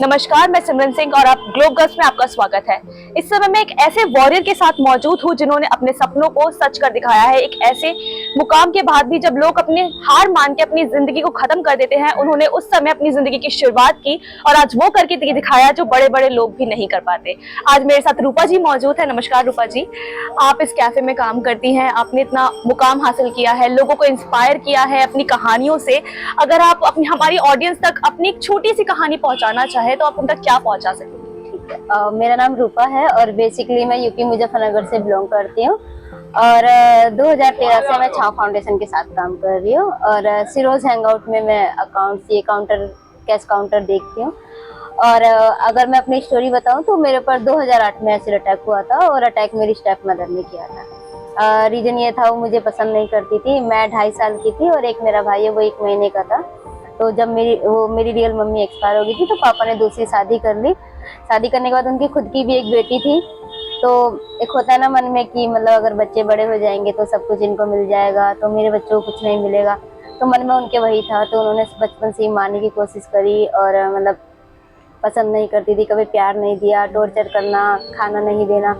नमस्कार, मैं सिमरन सिंह और आप ग्लोब गर्ल्स में आपका स्वागत है। इस समय मैं एक ऐसे वॉरियर के साथ मौजूद हूँ जिन्होंने अपने सपनों को सच कर दिखाया है। एक ऐसे मुकाम के बाद भी जब लोग अपने हार मान के अपनी जिंदगी को खत्म कर देते हैं, उन्होंने उस समय अपनी जिंदगी की शुरुआत की और आज वो करके दिखाया जो बड़े बड़े लोग भी नहीं कर पाते। आज मेरे साथ रूपा जी मौजूद है। नमस्कार रूपा जी, आप इस कैफे में काम करती हैं, आपने इतना मुकाम हासिल किया है, लोगों को इंस्पायर किया है अपनी कहानियों से। अगर आप अपनी हमारी ऑडियंस तक अपनी एक छोटी सी कहानी पहुंचाना चाहे तो आप उन तक क्या पहुंचा सकेंगे? मेरा नाम रूपा है और बेसिकली मैं यूपी मुजफ्फरनगर से बिलोंग करती हूँ और 2013 से मैं छाव फाउंडेशन के साथ काम कर रही हूँ और सिरोज हैंगआउट में मैं कैश काउंटर देखती हूँ। और अगर मैं अपनी स्टोरी बताऊँ तो मेरे पर 2008 में एसिड अटैक हुआ था और अटैक मेरी स्टेप मदर ने किया था। रीजन ये था, वो मुझे पसंद नहीं करती थी। मैं 2.5 साल की थी और एक मेरा भाई है, वो 1 महीने का था। तो जब मेरी रियल मम्मी एक्सपायर हो गई थी तो पापा ने दूसरी शादी कर ली। शादी करने के बाद उनकी खुद की भी एक बेटी थी। तो एक होता है ना मन में कि मतलब अगर बच्चे बड़े हो जाएंगे तो सब कुछ इनको मिल जाएगा, तो मेरे बच्चों को कुछ नहीं मिलेगा। तो मन में उनके वही था। तो उन्होंने बचपन से ही मारने की कोशिश करी और मतलब पसंद नहीं करती थी, कभी प्यार नहीं दिया, टॉर्चर करना, खाना नहीं देना,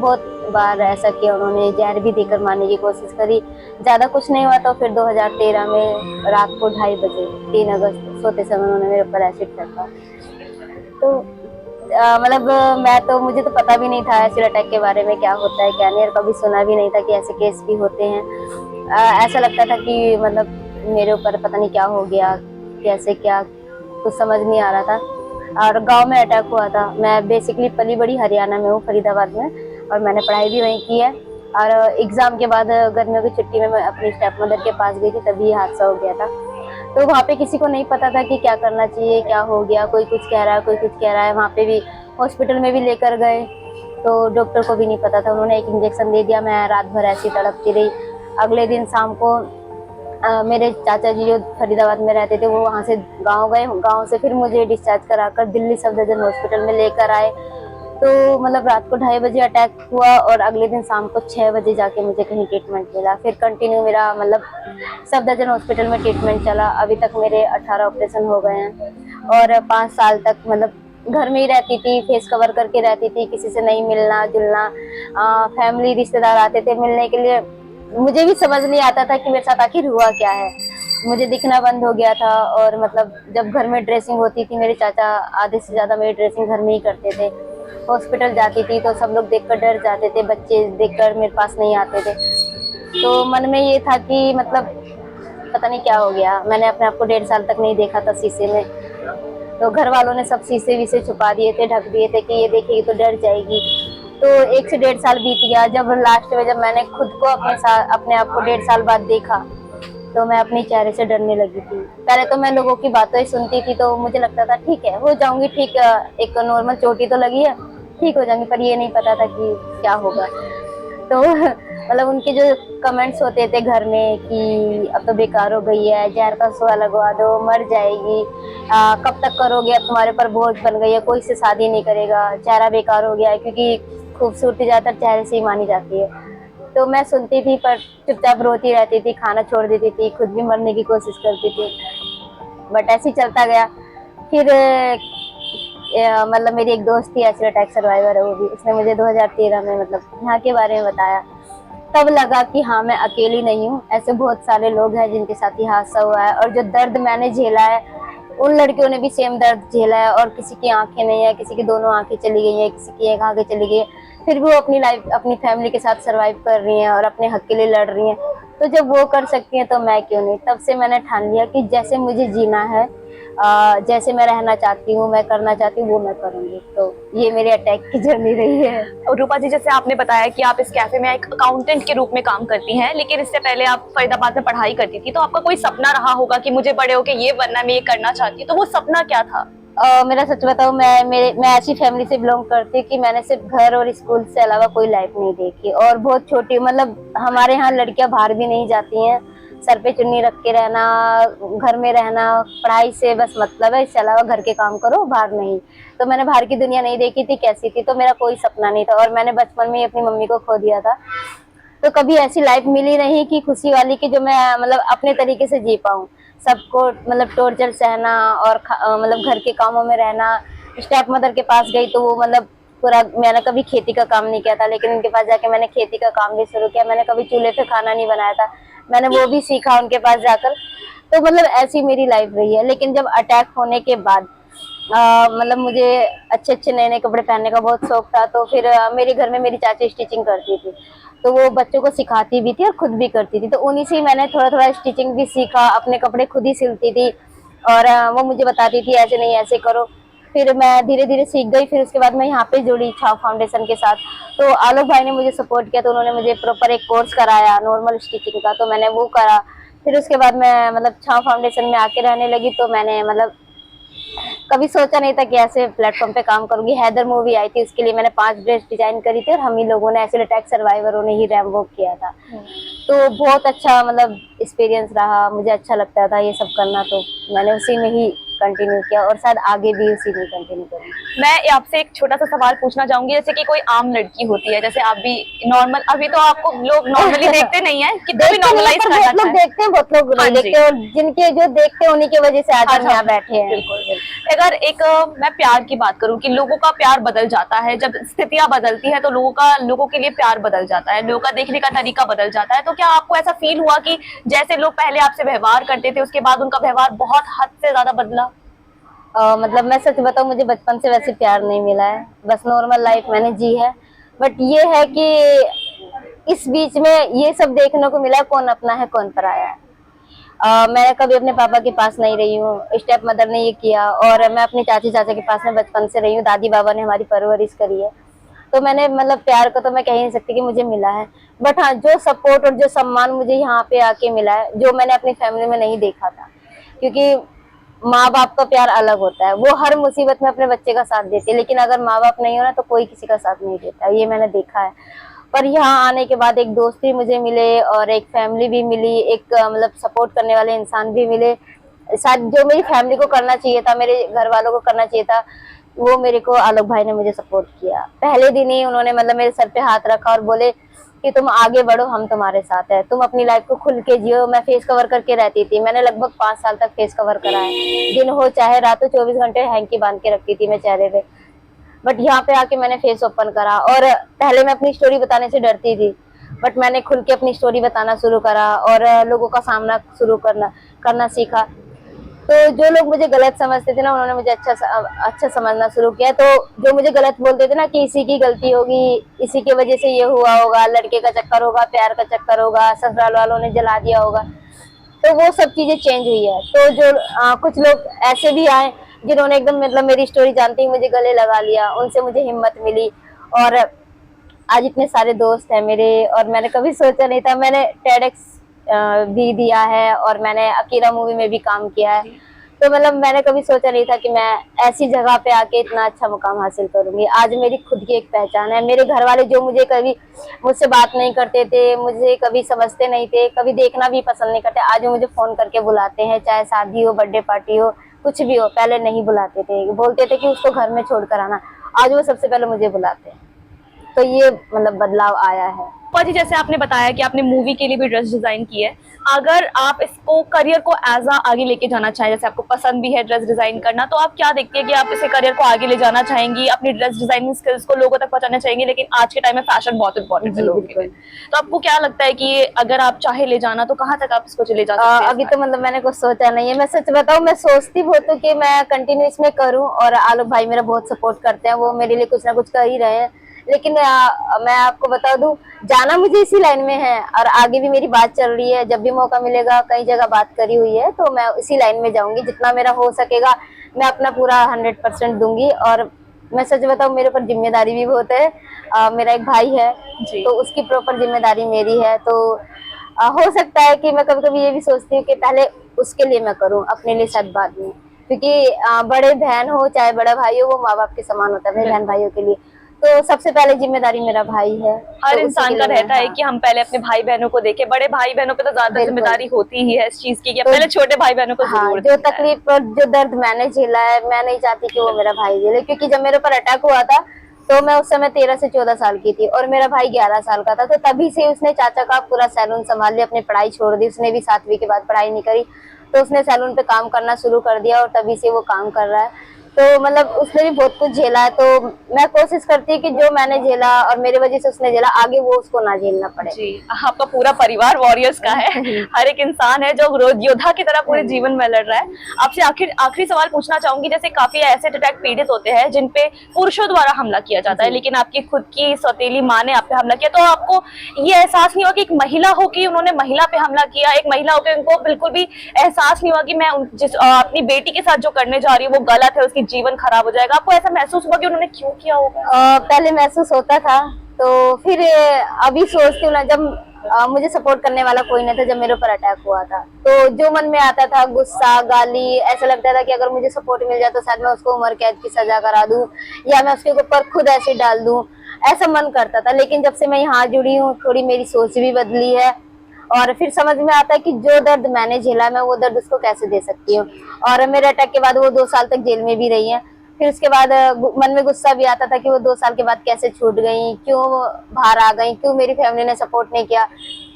बहुत बार ऐसा किया। उन्होंने जहर भी देकर मारने की कोशिश करी। ज़्यादा कुछ नहीं हुआ तो फिर 2013 में रात को 2:30 बजे 3 अगस्त सोते समय उन्होंने मेरे ऊपर एसिड फेंका। तो मतलब मुझे तो पता भी नहीं था एसिड अटैक के बारे में, क्या होता है क्या नहीं, और कभी सुना भी नहीं था कि ऐसे केस भी होते हैं। ऐसा लगता था कि मतलब मेरे ऊपर पता नहीं क्या हो गया, कैसे क्या, कुछ समझ नहीं आ रहा था। और गांव में अटैक हुआ था। मैं बेसिकली पली बड़ी हरियाणा में हूँ, फरीदाबाद में, और मैंने पढ़ाई भी वहीं की है। और एग्जाम के बाद गर्मियों की छुट्टी में मैं अपनी स्टेप मदर के पास गई थी, तभी हादसा हो गया था। तो वहाँ पे किसी को नहीं पता था कि क्या करना चाहिए, क्या हो गया, कोई कुछ कह रहा है, कोई कुछ कह रहा है। वहाँ पे भी हॉस्पिटल में भी लेकर गए तो डॉक्टर को भी नहीं पता था। उन्होंने एक इंजेक्शन दे दिया, मैं रात भर ऐसी तड़पती रही। अगले दिन शाम को मेरे चाचा जी जो फरीदाबाद में रहते थे वो वहाँ से गांव गए। गांव से फिर मुझे डिस्चार्ज कराकर दिल्ली सफदरजंग हॉस्पिटल में लेकर आए। तो मतलब रात को 2:30 बजे अटैक हुआ और अगले दिन शाम को 6 बजे जाके मुझे कहीं ट्रीटमेंट मिला। फिर कंटिन्यू मेरा मतलब सफदरजंग हॉस्पिटल में ट्रीटमेंट चला। अभी तक मेरे 18 ऑपरेशन हो गए हैं और 5 साल तक मतलब घर में ही रहती थी, फेस कवर करके रहती थी, किसी से नहीं मिलना जुलना। फैमिली रिश्तेदार आते थे मिलने के लिए, मुझे भी समझ नहीं आता था कि मेरे साथ आखिर हुआ क्या है। मुझे दिखना बंद हो गया था और मतलब जब घर में ड्रेसिंग होती थी, मेरे चाचा आधे से ज़्यादा मेरी ड्रेसिंग घर में ही करते थे। हॉस्पिटल जाती थी तो सब लोग देखकर डर जाते थे, बच्चे देखकर मेरे पास नहीं आते थे। तो मन में ये था कि मतलब पता नहीं क्या हो गया। मैंने अपने आप को 1.5 साल तक नहीं देखा था शीशे में। तो घर वालों ने सब शीशे वीसे छुपा दिए थे, ढक दिए थे कि ये देखेगी तो डर जाएगी। तो 1 से 1.5 साल बीत गया। जब लास्ट में जब मैंने खुद को अपने आप को 1.5 साल बाद देखा तो मैं अपने चेहरे से डरने लगी थी। पहले तो मैं लोगों की बातें सुनती थी तो मुझे लगता था ठीक है हो जाऊंगी, ठीक एक नॉर्मल चोटी तो लगी है, ठीक हो जाऊंगी, पर ये नहीं पता था कि क्या होगा। तो मतलब उनके जो कमेंट्स होते थे घर में कि अब तो बेकार हो गई है, जहर का सुआ लगवा दो, मर जाएगी, कब तक करोगे, अब तुम्हारे पर बोझ बन गई है, कोई से शादी नहीं करेगा, चेहरा बेकार हो गया है, क्योंकि खूबसूरती ज्यादातर चेहरे से ही मानी जाती है। तो मैं सुनती थी पर चुपचाप रोती रहती थी, खाना छोड़ देती थी, खुद भी मरने की कोशिश करती थी। बट ऐसे ही चलता गया। फिर मतलब मेरी एक दोस्त थी, एसिड अटैक सर्वाइवर है वो भी, उसने मुझे 2013 में मतलब यहाँ के बारे में बताया। तब लगा कि हाँ मैं अकेली नहीं हूँ, ऐसे बहुत सारे लोग हैं जिनके साथ ये हादसा हुआ है। और जो दर्द मैंने झेला है उन लड़कियों ने भी सेम दर्द झेला है। और किसी की आंखें नहीं है, किसी की दोनों आंखें चली गई हैं, किसी की एक आंखें चली गई है, फिर भी वो अपनी लाइफ अपनी फैमिली के साथ सरवाइव कर रही हैं और अपने हक के लिए लड़ रही हैं। तो जब वो कर सकती हैं तो मैं क्यों नहीं। तब से मैंने ठान लिया कि जैसे मुझे जीना है, जैसे मैं रहना चाहती हूँ, मैं करना चाहती हूँ, वो मैं करूँगी। तो ये मेरी अटैक की जर्नी रही है। और रूपा जी, जैसे आपने बताया कि आप इस कैफे में एक अकाउंटेंट के रूप में काम करती हैं, लेकिन इससे पहले आप फरीदाबाद में पढ़ाई करती थी, तो आपका कोई सपना रहा होगा कि मुझे बड़े होके ये बनना, मैं ये करना चाहती हूँ, तो वो सपना क्या था? मेरा सच बताऊं, मैं ऐसी फैमिली से बिलोंग करती हूँ कि मैंने सिर्फ घर और स्कूल से अलावा कोई लाइफ नहीं देखी। और बहुत छोटी मतलब हमारे यहाँ लड़कियां बाहर भी नहीं जाती हैं, सर पे चुन्नी रख के रहना, घर में रहना, पढ़ाई से बस मतलब है, इसके अलावा घर के काम करो, बाहर नहीं। तो मैंने बाहर की दुनिया नहीं देखी थी कैसी थी, तो मेरा कोई सपना नहीं था। और मैंने बचपन में ही अपनी मम्मी को खो दिया था। तो कभी ऐसी लाइफ मिली नहीं कि खुशी वाली कि जो मैं मतलब अपने तरीके से जी पाऊँ। सबको मतलब टॉर्चर सहना और मतलब घर के कामों में रहना। स्टेप मदर के पास गई तो वो मतलब पूरा, मैंने कभी खेती का काम नहीं किया था, लेकिन उनके पास जाके मैंने खेती का काम भी शुरू किया। मैंने कभी चूल्हे पे खाना नहीं बनाया था, मैंने वो भी सीखा उनके पास जाकर। तो मतलब ऐसी मेरी लाइफ रही है। लेकिन जब अटैक होने के बाद मतलब मुझे अच्छे अच्छे नए नए कपड़े पहनने का बहुत शौक था। तो फिर मेरे घर में मेरी चाची स्टिचिंग करती थी, तो वो बच्चों को सिखाती भी थी और खुद भी करती थी। तो उन्हीं से मैंने थोड़ा थोड़ा स्टिचिंग भी सीखा, अपने कपड़े खुद ही सिलती थी। और वो मुझे बताती थी ऐसे नहीं ऐसे करो। फिर मैं धीरे धीरे सीख गई। फिर उसके बाद मैं यहाँ पे जुड़ी छाव फाउंडेशन के साथ। तो आलोक भाई ने मुझे सपोर्ट किया, तो उन्होंने मुझे प्रॉपर एक कोर्स कराया नॉर्मल स्टिचिंग का, तो मैंने वो करा। फिर उसके बाद मैं मतलब छाव फाउंडेशन में आके रहने लगी। तो मैंने मतलब कभी सोचा नहीं था कि ऐसे प्लेटफॉर्म पे काम करूंगी। हैदर मूवी आई थी, उसके लिए मैंने 5 ड्रेस डिजाइन करी थी और हम ही लोगों ने एसिड अटैक सर्वाइवरों ने ही रैम वॉक किया था। तो बहुत अच्छा मतलब एक्सपीरियंस रहा, मुझे अच्छा लगता था ये सब करना। तो मैंने उसी में ही कंटिन्यू किया और शायद आगे भी उसी में कंटिन्यू करूंगी। मैं आपसे एक छोटा सा सवाल पूछना चाहूंगी, जैसे कि कोई आम लड़की होती है, जैसे आप भी नॉर्मल, अभी तो आपको लोग नॉर्मली देखते नहीं है, कितना भी देखते नहीं है, नॉर्मलाइज पर करना बहुत लोग चाहे। देखते हैं, बहुत लोग हाँ नहीं जी, देखते, और जिनके जो देखते हैं उन्हीं की वजह से आज हम अच्छा, यहाँ बैठे हैं। बिल्कुल। अगर एक मैं प्यार की बात करूं कि लोगों का प्यार बदल जाता है, जब स्थितियां बदलती है तो लोगों के लिए प्यार बदल जाता है, लोगों का देखने का तरीका बदल जाता है। तो क्या आपको ऐसा फील हुआ कि जैसे लोग पहले आपसे व्यवहार करते थे, उसके बाद उनका व्यवहार बहुत हद से ज्यादा बदला? मतलब मैं सच बताऊं, मुझे बचपन से वैसे प्यार नहीं मिला है, बस नॉर्मल लाइफ मैंने जी है। बट ये है कि इस बीच में ये सब देखने को मिला, कौन अपना है कौन पराया है। मैं कभी अपने पापा के पास नहीं रही हूँ, स्टेप मदर ने ये किया। और मैं अपने चाची चाचा के पास में बचपन से रही हूँ, दादी बाबा ने हमारी परवरिश करी है। तो मैंने मतलब प्यार को तो मैं कह ही नहीं सकती कि मुझे मिला है। बट हाँ, जो सपोर्ट और जो सम्मान मुझे यहाँ पे आके मिला है, जो मैंने अपनी फैमिली में नहीं देखा था। क्योंकि माँ बाप का प्यार अलग होता है, वो हर मुसीबत में अपने बच्चे का साथ देते हैं, लेकिन अगर माँ बाप नहीं हो ना तो कोई किसी का साथ नहीं देता, ये मैंने देखा है। पर यहाँ आने के बाद एक दोस्त भी मुझे मिले और एक फैमिली भी मिली, एक मतलब सपोर्ट करने वाले इंसान भी मिले। शायद जो मेरी फैमिली को करना चाहिए था, मेरे घर वालों को करना चाहिए था, वो मेरे को आलोक भाई ने मुझे सपोर्ट किया। पहले दिन ही उन्होंने मतलब मेरे सर पे हाथ रखा और बोले कि तुम आगे बढ़ो, हम तुम्हारे साथ है, तुम अपनी लाइफ को खुल के जियो। मैं फेस कवर करके रहती थी, मैंने लगभग 5 साल तक फेस कवर करा है। दिन हो चाहे रात हो, 24 घंटे हैंकी बांध के रखती थी मैं चेहरे पे। बट यहाँ पे आके मैंने फेस ओपन करा। और पहले मैं अपनी स्टोरी बताने से डरती थी, बट मैंने खुल के अपनी स्टोरी बताना शुरू करा और लोगों का सामना शुरू करना सीखा। तो जो लोग मुझे गलत समझते थे ना, उन्होंने मुझे अच्छा समझना शुरू किया। तो जो मुझे गलत बोलते थे ना कि इसी की गलती होगी, इसी की वजह से ये हुआ होगा, लड़के का चक्कर होगा, प्यार का चक्कर होगा, ससुराल वालों ने जला दिया होगा, तो वो सब चीजें चेंज हुई है। तो जो कुछ लोग ऐसे भी आए जिन्होंने एकदम मतलब मेरी स्टोरी जानते ही मुझे गले लगा लिया, उनसे मुझे हिम्मत मिली। और आज इतने सारे दोस्त हैं मेरे। और मैंने कभी सोचा नहीं था, मैंने टेडेक्स भी दिया है और मैंने अकीरा मूवी में भी काम किया है। तो मतलब मैंने कभी सोचा नहीं था कि मैं ऐसी जगह पे आके इतना अच्छा मुकाम हासिल करूंगी। आज मेरी खुद की एक पहचान है। मेरे घर वाले जो मुझे कभी मुझसे बात नहीं करते थे, मुझे कभी समझते नहीं थे, कभी देखना भी पसंद नहीं करते, आज वो मुझे फोन करके बुलाते हैं। चाहे शादी हो, बर्थडे पार्टी हो, कुछ भी हो, पहले नहीं बुलाते थे, बोलते थे कि उसको घर में छोड़कर आना, आज वो सबसे पहले मुझे बुलाते हैं। तो ये मतलब बदलाव आया है। जी, जैसे आपने बताया कि आपने मूवी के लिए भी ड्रेस डिजाइन की है, अगर आप इसको करियर को एज आगे लेके जाना चाहें, जैसे आपको पसंद भी है ड्रेस डिजाइन करना, तो आप क्या देखते हैं कि आप इसे करियर को आगे ले जाना चाहेंगी, अपनी ड्रेस डिजाइनिंग स्किल्स को लोगों तक पहुंचाना चाहेंगे? लेकिन आज के टाइम में फैशन बहुत इंपॉर्टेंट है जी लोगों के लिए, बिल्कुल। तो आपको क्या लगता है कि अगर आप चाहे ले जाना तो कहाँ तक आप इसको ले जा सकते हैं? अभी तो मतलब मैंने कुछ सोचा नहीं है। मैं सच बताऊं, मैं सोचती बहुत हूँ कि मैं कंटिन्यू इसमें करूं, और आलोक भाई मेरा बहुत सपोर्ट करते हैं, वो मेरे लिए कुछ ना कुछ कर ही रहे हैं। लेकिन मैं आपको बता दूं, जाना मुझे इसी लाइन में है और आगे भी मेरी बात चल रही है। जब भी मौका मिलेगा, कई जगह बात करी हुई है, तो मैं इसी लाइन में जाऊंगी। जितना मेरा हो सकेगा मैं अपना पूरा 100% दूंगी। और मैं सच बताऊं, मेरे ऊपर जिम्मेदारी भी बहुत है। मेरा एक भाई है, जी। तो उसकी प्रॉपर जिम्मेदारी मेरी है। तो हो सकता है कि मैं कभी कभी ये भी सोचती हूँ कि पहले उसके लिए मैं करूँ, अपने लिए शायद बाद में। क्योंकि बड़े बहन हो चाहे बड़ा भाई हो, वो माँ बाप के समान होता है मेरे बहन भाइयों के लिए। तो सबसे पहले जिम्मेदारी मेरा भाई है। हर तो उसी इंसान के का लिए रहता है हाँ, कि हम पहले अपने भाई बहनों को देखें। बड़े भाई बहनों पे तो ज्यादा बिल्कुल। जिम्मेदारी होती ही है इस चीज की कि तो पहले छोटे भाई बहनों को हाँ, जरूर जो देखना है। तकलीफ और जो दर्द मैंने झेला है, मैं नहीं चाहती कि वो मेरा भाई झेले। क्योंकि जब मेरे ऊपर अटैक हुआ था, तो मैं उस समय 13 से 14 साल की थी और मेरा भाई 11 साल का था। तो तभी से उसने चाचा का पूरा सैलून संभाल लिया, अपनी पढ़ाई छोड़ दी। उसने भी 7वीं के बाद पढ़ाई नहीं करी, तो उसने सैलून पे काम करना शुरू कर दिया और तभी से वो काम कर रहा है। तो मतलब उसने भी बहुत कुछ झेला है, तो मैं कोशिश करती हूँ कि जो मैंने झेला और मेरी वजह से उसने झेला, आगे वो उसको ना झेलना पड़े। जी, आपका पूरा परिवार वॉरियर्स का है। हर एक इंसान है जो योद्धा की तरह पूरे जीवन में लड़ रहा है। आपसे आखिरी सवाल पूछना चाहूंगी, जैसे काफी ऐसे अटैक पीड़ित होते हैं जिन पे पुरुषों द्वारा हमला किया जाता है, लेकिन आपकी खुद की सौतेली माँ ने आप पे हमला किया, तो आपको ये एहसास नहीं हुआ कि एक महिला हो कि उन्होंने महिला पे हमला किया, एक महिला होकर उनको बिल्कुल भी एहसास नहीं हुआ कि मैं अपनी बेटी के साथ जो करने जा रही हूँ वो गलत है, उसकी जीवन खराब हो जाएगा? आपको ऐसा महसूस हुआ कि उन्होंने क्यों किया होगा? पहले महसूस होता था, तो फिर अभी सोचती हूँ ना, जब मुझे सपोर्ट करने वाला कोई नहीं था, जब मेरे ऊपर अटैक हुआ था, तो जो मन में आता था गुस्सा, गाली, ऐसा लगता था कि अगर मुझे सपोर्ट मिल जाए तो शायद मैं उसको उम्र कैद की सजा करा दूं या मैं उसके ऊपर खुद एसिड डाल दूं, ऐसा मन करता था। लेकिन जब से मैं यहाँ जुड़ी हूँ, थोड़ी मेरी सोच भी बदली है और फिर समझ में आता है कि जो दर्द मैंने झेला, मैं वो दर्द उसको कैसे दे सकती हूँ। और मेरे अटैक के बाद वो 2 साल तक जेल में भी रही है। फिर उसके बाद मन में गुस्सा भी आता था कि वो 2 साल के बाद कैसे छूट गई, क्यों बाहर आ गई, क्यों मेरी फैमिली ने सपोर्ट नहीं किया।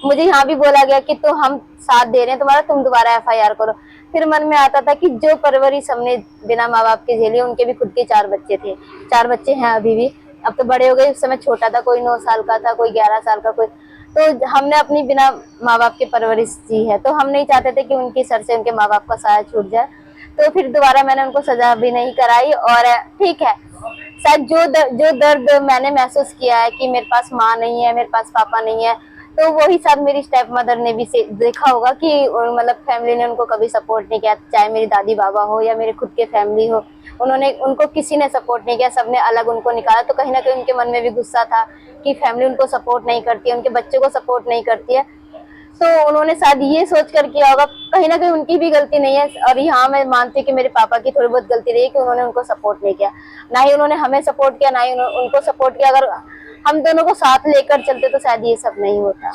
मुझे यहाँ भी बोला गया कि तो हम साथ दे रहे हैं तुम्हारा, तुम दोबारा FIR करो। फिर मन में आता था कि जो परवरिश हमने बिना माँ बाप के झेली, उनके भी खुद के 4 बच्चे थे, 4 बच्चे हैं अभी भी, अब तो बड़े हो गए। उस समय छोटा था, कोई 9 साल का था, कोई 11 साल का, कोई, तो हमने अपनी बिना माँ बाप के परवरिश की है, तो हम नहीं चाहते थे कि उनकी सर से उनके माँ बाप का साया छूट जाए। तो फिर दोबारा मैंने उनको सजा भी नहीं कराई। और ठीक है, शायद जो दर्द मैंने महसूस किया है कि मेरे पास माँ नहीं है, मेरे पास पापा नहीं है, तो वही शायद मेरी स्टेप मदर ने भी देखा होगा कि मतलब फैमिली ने उनको कभी सपोर्ट नहीं किया, चाहे मेरी दादी बाबा हो या मेरे खुद के फैमिली हो, उनको किसी ने सपोर्ट नहीं किया, सबने अलग उनको निकाला। तो कहीं ना कहीं उनके मन में भी गुस्सा था कि फैमिली उनको सपोर्ट नहीं करती है, उनके बच्चों को सपोर्ट नहीं करती है। तो उन्होंने शायद ये सोच कर किया होगा, कहीं ना कहीं उनकी भी गलती नहीं है। और यहाँ मैं मानती हूँ कि मेरे पापा की थोड़ी बहुत गलती रही है कि उन्होंने उनको सपोर्ट नहीं किया, ना ही उन्होंने हमें सपोर्ट किया, ना ही उनको सपोर्ट किया। अगर हम दोनों को साथ लेकर चलते तो शायद ये सब नहीं होता।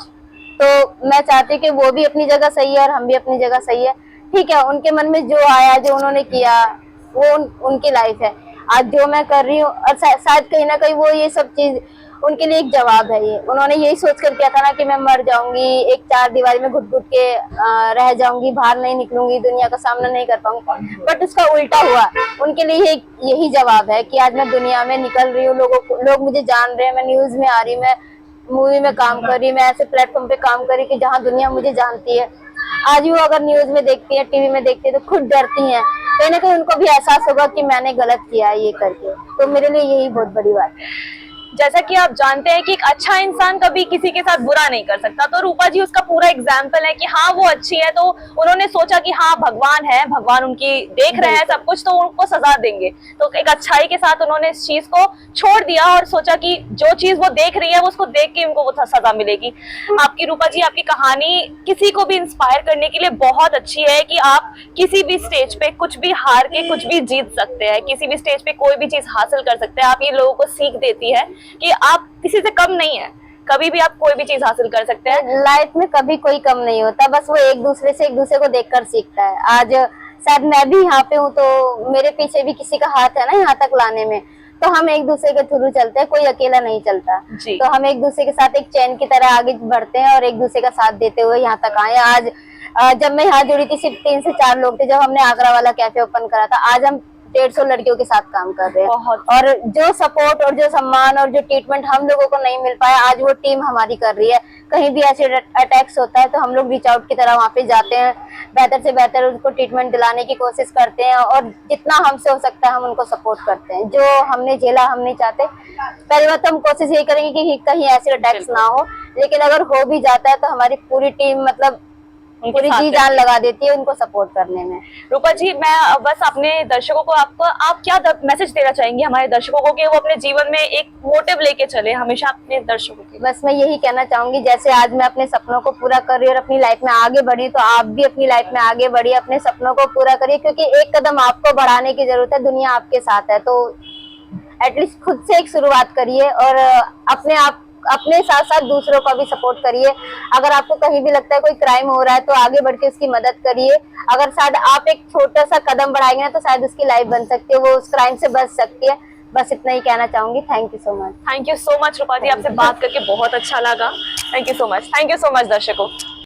तो मैं चाहती हूँ कि वो भी अपनी जगह सही है और हम भी अपनी जगह सही है। ठीक है, उनके मन में जो आया, जो उन्होंने किया, वो उनकी लाइफ है। आज जो मैं कर रही हूँ, और शायद कहीं ना कहीं वो ये सब चीज उनके लिए एक जवाब है। ये उन्होंने यही सोच कर किया था ना कि मैं मर जाऊंगी, एक 4 दीवारी में घुट घुट के रह जाऊंगी, बाहर नहीं निकलूंगी, दुनिया का सामना नहीं कर पाऊंगी। बट उसका उल्टा हुआ। उनके लिए यही जवाब है कि आज मैं दुनिया में निकल रही हूँ, लोग मुझे जान रहे हैं, मैं न्यूज में आ रही, मैं मूवी में काम कर रही, मैं ऐसे प्लेटफॉर्म पे काम कर रही कि जहाँ दुनिया मुझे जानती है। आज भी वो अगर न्यूज में देखती है, टीवी में देखती है, तो खुद डरती हैं। कहीं ना कहीं उनको भी एहसास होगा कि मैंने गलत किया है ये करके। तो मेरे लिए यही बहुत बड़ी बात है। जैसा कि आप जानते हैं कि एक अच्छा इंसान कभी किसी के साथ बुरा नहीं कर सकता, तो रूपा जी उसका पूरा एग्जाम्पल है कि हाँ वो अच्छी है, तो उन्होंने सोचा कि हाँ भगवान है, भगवान उनकी देख रहे हैं सब कुछ, तो उनको सजा देंगे। तो एक अच्छाई के साथ उन्होंने इस चीज को छोड़ दिया और सोचा कि जो चीज वो देख रही है वो उसको देख के उनको वो सजा मिलेगी। आपकी रूपा जी, आपकी कहानी किसी को भी इंस्पायर करने के लिए बहुत अच्छी है कि आप किसी भी स्टेज पे कुछ भी हार के कुछ भी जीत सकते हैं, किसी भी स्टेज पे कोई भी चीज हासिल कर सकते हैं। आप ये लोगों को सीख देती है कि आप किसी से कम नहीं है, कभी भी आप कोई भी चीज हासिल कर सकते हैं। लाइफ में कभी कोई कम नहीं होता, बस वो एक दूसरे को देखकर सीखता है। आज शायद मैं भी यहाँ पे हूँ, तो मेरे पीछे भी किसी का हाथ है ना यहाँ तक लाने में, तो हम एक दूसरे के थ्रू चलते हैं, कोई अकेला नहीं चलता। तो हम एक दूसरे के साथ एक चैन की तरह आगे बढ़ते हैं और एक दूसरे का साथ देते हुए यहाँ तक आए। आज जब मैं यहाँ जुड़ी थी सिर्फ 3 से 4 लोग थे, जब हमने आगरा वाला कैफे ओपन करा था। आज हम 150 लड़कियों के साथ काम कर रहे हैं। और जो सपोर्ट और जो सम्मान और जो ट्रीटमेंट हम लोगों को नहीं मिल पाया, आज वो टीम हमारी कर रही है। कहीं भी ऐसे अटैक्स होता है तो हम लोग रीच आउट की तरह वहाँ पे जाते हैं, बेहतर से बेहतर उनको ट्रीटमेंट दिलाने की कोशिश करते हैं और जितना हमसे हो सकता है हम उनको सपोर्ट करते हैं। जो हमने झेला हम नहीं चाहते। पहली बात तो हम कोशिश यही करेंगे कि कहीं ऐसे अटैक्स ना हो, लेकिन अगर हो भी जाता है तो हमारी पूरी टीम मतलब पूरी जी जान लगा देती है उनको सपोर्ट करने में। रूपा जी, मैं बस अपने दर्शकों को आप क्या मैसेज देना चाहेंगे हमारे दर्शकों को कि वो अपने जीवन में एक मोटिव लेके चले हमेशा अपने दर्शकों के? बस मैं यही कहना चाहूंगी, जैसे आज मैं अपने सपनों को पूरा कर रही हूँ और अपनी लाइफ में आगे बढ़ी, तो आप भी अपनी लाइफ में आगे बढ़िए, अपने सपनों को पूरा करिए, क्योंकि एक कदम आपको बढ़ाने की जरूरत है, दुनिया आपके साथ है। तो एटलीस्ट खुद से एक शुरुआत करिए और अपने साथ साथ दूसरों को भी सपोर्ट करिए। अगर आपको कहीं भी लगता है कोई क्राइम हो रहा है तो आगे बढ़ के उसकी मदद करिए। अगर शायद आप एक छोटा सा कदम बढ़ाएंगे ना तो शायद उसकी लाइफ बन सकती है, वो उस क्राइम से बच सकती है। बस इतना ही कहना चाहूंगी। Thank you so much. Thank you so much Rupa ji, आपसे बात करके बहुत अच्छा लगा। थैंक यू सो मच दर्शकों।